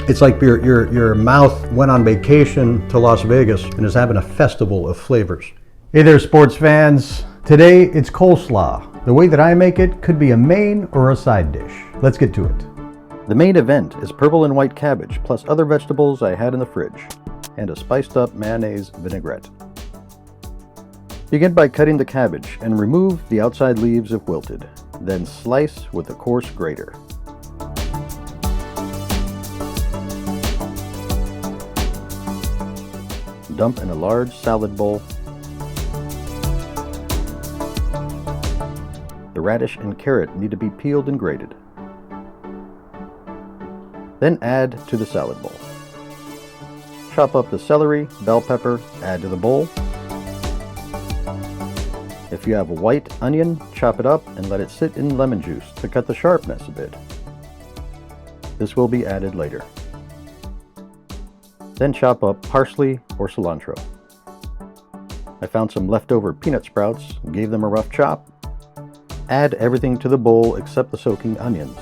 It's like your mouth went on vacation to Las Vegas and is having a festival of flavors. Hey there, sports fans. Today it's coleslaw. The way that I make it could be a main or a side dish. Let's get to it. The main event is purple and white cabbage plus other vegetables I had in the fridge and a spiced up mayonnaise vinaigrette. Begin by cutting the cabbage and remove the outside leaves if wilted. Then slice with a coarse grater. Dump in a large salad bowl. The radish and carrot need to be peeled and grated. Then add to the salad bowl. Chop up the celery, bell pepper, add to the bowl. If you have a white onion, chop it up and let it sit in lemon juice to cut the sharpness a bit. This will be added later. Then chop up parsley or cilantro. I found some leftover peanut sprouts and gave them a rough chop. Add everything to the bowl except the soaking onions.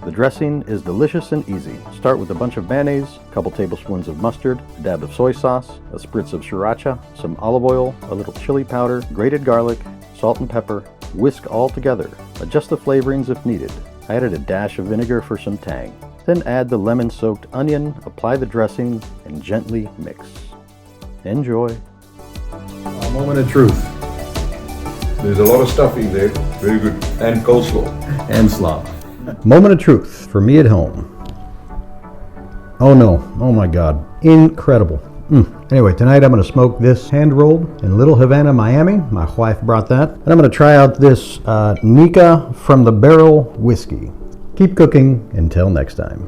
The dressing is delicious and easy. Start with a bunch of mayonnaise, a couple tablespoons of mustard, a dab of soy sauce, a spritz of sriracha, some olive oil, a little chili powder, grated garlic, salt and pepper. Whisk all together. Adjust the flavorings if needed. I added a dash of vinegar for some tang. Then add the lemon-soaked onion, apply the dressing, and gently mix. Enjoy. A moment of truth. There's a lot of stuffing there. Very good. And coleslaw. And slaw. Moment of truth for me at home. Oh no, oh my God, incredible. Anyway, tonight I'm going to smoke this hand-rolled in Little Havana, Miami. My wife brought that. And I'm going to try out this Nika from the Barrel whiskey. Keep cooking until next time.